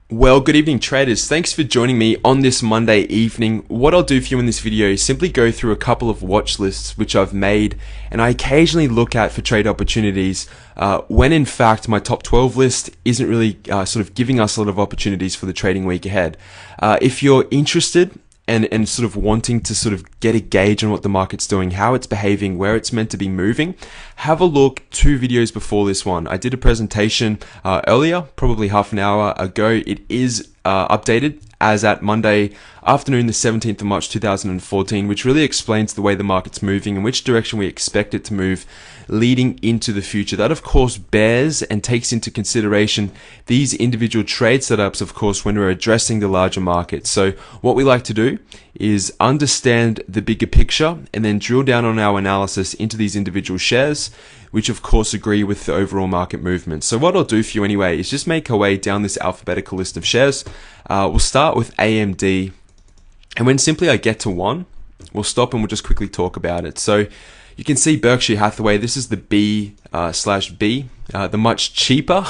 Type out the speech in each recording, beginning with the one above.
Well, good evening traders. Thanks for joining me on this Monday evening. What I'll do for you in this video is simply go through a couple of watch lists which I've made and I occasionally look at for trade opportunities when in fact my top 12 list isn't really sort of giving us a lot of opportunities for the trading week ahead. If you're interested and sort of wanting to sort of get a gauge on what the market's doing, how it's behaving, where it's meant to be moving, have a look 2 videos before this one. I did a presentation earlier, probably half an hour ago. It is updated as at Monday afternoon, the 17th of March 2014, which really explains the way the market's moving and which direction we expect it to move leading into the future. That of course bears and takes into consideration these individual trade setups, of course, when we're addressing the larger market. So what we like to do is understand the bigger picture and then drill down on our analysis into these individual shares, which of course agree with the overall market movement. So what I'll do for you anyway is just make our way down this alphabetical list of shares. We'll start with AMD, and when simply I get to 1, we'll stop and we'll just quickly talk about it. So you can see Berkshire Hathaway, this is the B/B, the much cheaper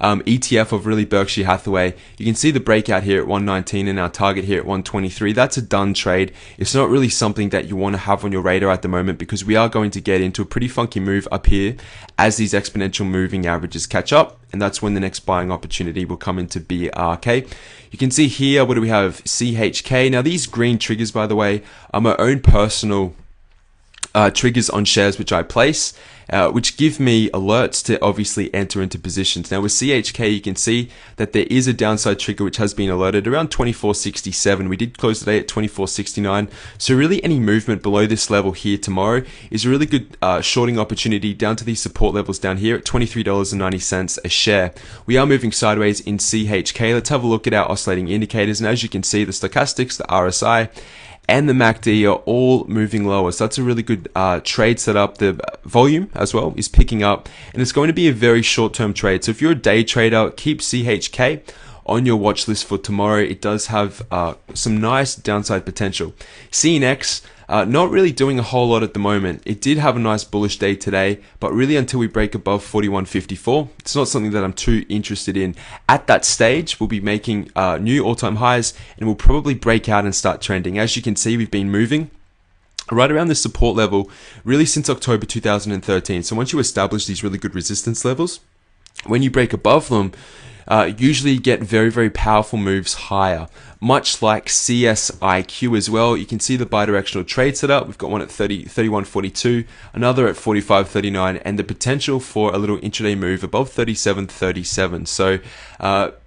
ETF of really Berkshire Hathaway. You can see the breakout here at 119 and our target here at 123. That's a done trade. It's not really something that you want to have on your radar at the moment because we are going to get into a pretty funky move up here as these exponential moving averages catch up, and that's when the next buying opportunity will come into BRK. You can see here, what do we have? CHK. Now these green triggers, by the way, are my own personal triggers on shares which I place, which give me alerts to obviously enter into positions. Now with CHK, you can see that there is a downside trigger which has been alerted around 24.67. We did close the day at 24.69. So really any movement below this level here tomorrow is a really good shorting opportunity down to these support levels down here at $23.90 a share. We are moving sideways in CHK. Let's have a look at our oscillating indicators. And as you can see, the stochastics, the RSI, and the MACD are all moving lower. So that's a really good trade setup. The volume as well is picking up, and it's going to be a very short-term trade. So if you're a day trader, keep CHK on your watch list for tomorrow. It does have some nice downside potential. CNX, not really doing a whole lot at the moment. It did have a nice bullish day today, but really until we break above 41.54, it's not something that I'm too interested in. At that stage, we'll be making new all-time highs and we'll probably break out and start trending. As you can see, we've been moving right around this support level really since October 2013. So once you establish these really good resistance levels, when you break above them, usually you get very, very powerful moves higher, much like CSIQ as well. You can see the bidirectional trade setup. We've got one at 31.42, another at 45.39, and the potential for a little intraday move above 37.37. So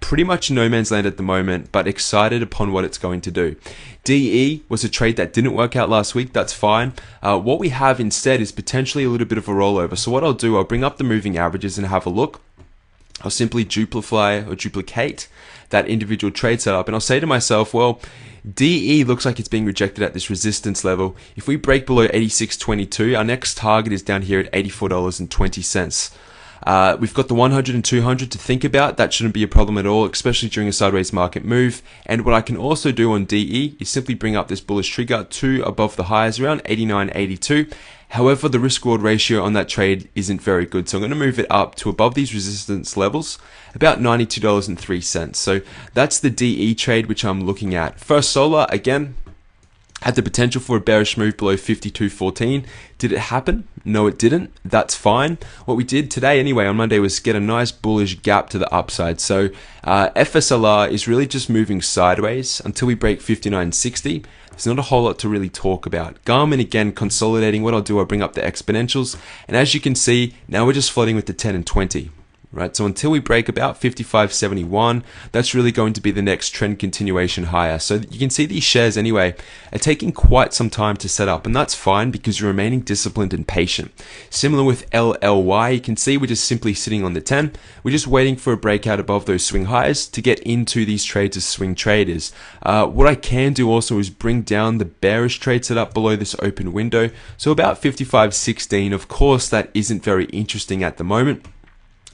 pretty much no man's land at the moment, but excited upon what it's going to do. DE was a trade that didn't work out last week. That's fine. What we have instead is potentially a little bit of a rollover. So what I'll do, I'll bring up the moving averages and have a look. I'll simply duplicate that individual trade setup, and I'll say to myself, well, DE looks like it's being rejected at this resistance level. If we break below 86.22, our next target is down here at $84.20. We've got the 100 and 200 to think about. That shouldn't be a problem at all, especially during a sideways market move. And what I can also do on DE is simply bring up this bullish trigger to above the highs around 89.82. However, the risk-reward ratio on that trade isn't very good, so I'm going to move it up to above these resistance levels, about $92.03. So that's the DE trade which I'm looking at. First Solar, again, had the potential for a bearish move below 52.14. Did it happen? No, it didn't. That's fine. What we did today anyway on Monday was get a nice bullish gap to the upside. So FSLR is really just moving sideways until we break 59.60. There's not a whole lot to really talk about. Garmin, again, consolidating. What I'll do, I'll bring up the exponentials. And as you can see, now we're just floating with the 10 and 20. Right, so until we break about 55.71, that's really going to be the next trend continuation higher. So you can see these shares anyway are taking quite some time to set up, and that's fine because you're remaining disciplined and patient. Similar with LLY, you can see we're just simply sitting on the 10. We're just waiting for a breakout above those swing highs to get into these trades as swing traders. What I can do also is bring down the bearish trade setup below this open window. So about 55.16. Of course, that isn't very interesting at the moment,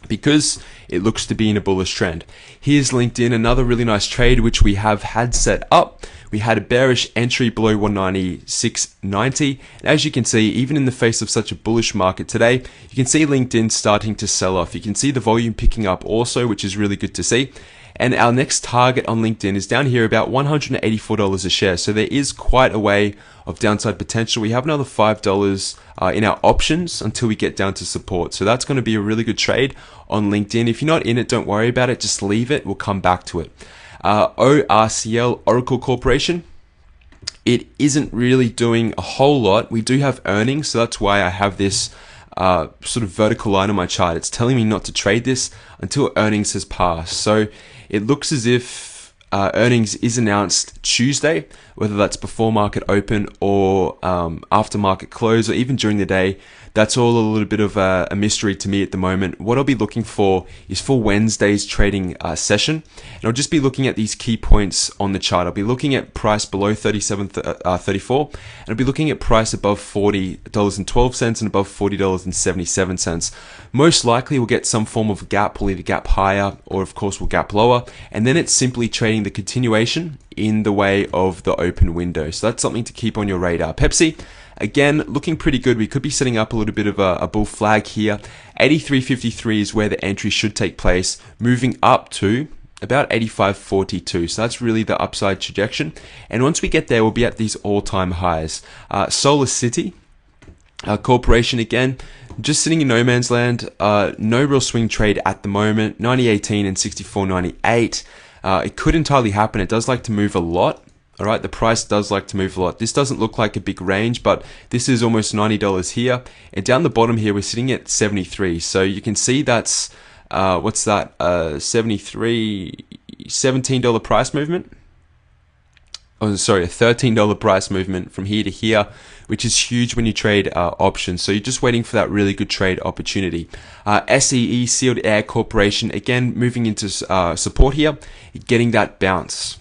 because it looks to be in a bullish trend. Here's LinkedIn, another really nice trade which we have had set up. We had a bearish entry below 196.90, and as you can see, even in the face of such a bullish market today, you can see LinkedIn starting to sell off. You can see the volume picking up also, which is really good to see. And our next target on LinkedIn is down here about $184 a share. So there is quite a way of downside potential. We have another $5 in our options until we get down to support. So that's going to be a really good trade on LinkedIn. If you're not in it, don't worry about it. Just leave it. We'll come back to it. ORCL, Oracle Corporation. It isn't really doing a whole lot. We do have earnings, so that's why I have this sort of vertical line on my chart. It's telling me not to trade this until earnings has passed. So it looks as if earnings is announced Tuesday, whether that's before market open or after market close or even during the day. That's all a little bit of a mystery to me at the moment. What I'll be looking for is for Wednesday's trading session, and I'll just be looking at these key points on the chart. I'll be looking at price below 37.34, and I'll be looking at price above $40.12 and above $40.77. Most likely we'll get some form of gap. We'll either gap higher or of course we'll gap lower, and then it's simply trading the continuation in the way of the open window. So that's something to keep on your radar. Pepsi, again, looking pretty good. We could be setting up a little bit of a bull flag here. 83.53 is where the entry should take place, moving up to about 85.42. So that's really the upside trajectory. And once we get there, we'll be at these all-time highs. Solar City Corporation, again, just sitting in no man's land. No real swing trade at the moment. 90.18 and 64.98. It could entirely happen. It does like to move a lot. All right, the price does like to move a lot. This doesn't look like a big range, but this is almost $90 here. And down the bottom here, we're sitting at 73. So you can see that's, what's that? $17 price movement. Oh, sorry, a $13 price movement from here to here, which is huge when you trade options. So you're just waiting for that really good trade opportunity. SEE, Sealed Air Corporation, again, moving into support here, getting that bounce.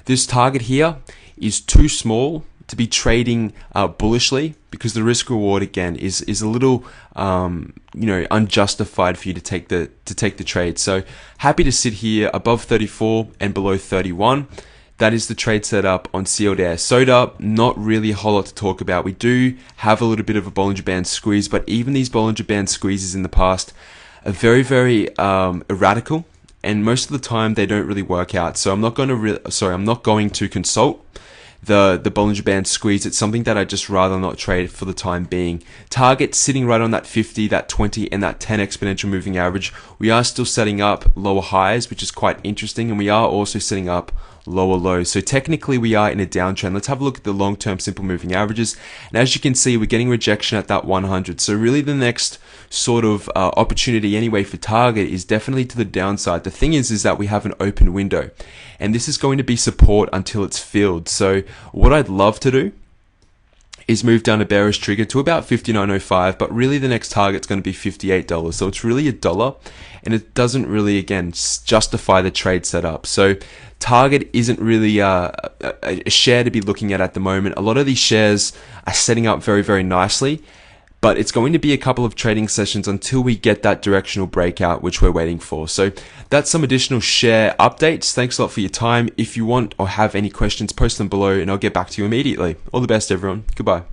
This target here is too small to be trading bullishly, because the risk reward again is a little unjustified for you to take the trade. So happy to sit here above 34 and below 31. That is the trade setup on Sealed Air. Soda, not really a whole lot to talk about. We do have a little bit of a Bollinger Band squeeze, but even these Bollinger Band squeezes in the past are very, very erratical. And most of the time they don't really work out. So I'm not going to consult the Bollinger Band squeeze. It's something that I just rather not trade for the time being. Target sitting right on that 50, that 20, and that 10 exponential moving average. We are still setting up lower highs, which is quite interesting, and we are also setting up lower lows. So technically we are in a downtrend. Let's have a look at the long-term simple moving averages. And as you can see, we're getting rejection at that 100. So really the next sort of opportunity anyway for target is definitely to the downside. The thing is that we have an open window, and this is going to be support until it's filled. So what I'd love to do is move down a bearish trigger to about 59.05, but really the next target's going to be $58. So it's really $1, and it doesn't really, again, justify the trade setup. So target isn't really a share to be looking at the moment. A lot of these shares are setting up very, very nicely, but it's going to be a couple of trading sessions until we get that directional breakout, which we're waiting for. So that's some additional share updates. Thanks a lot for your time. If you want or have any questions, post them below and I'll get back to you immediately. All the best, everyone. Goodbye.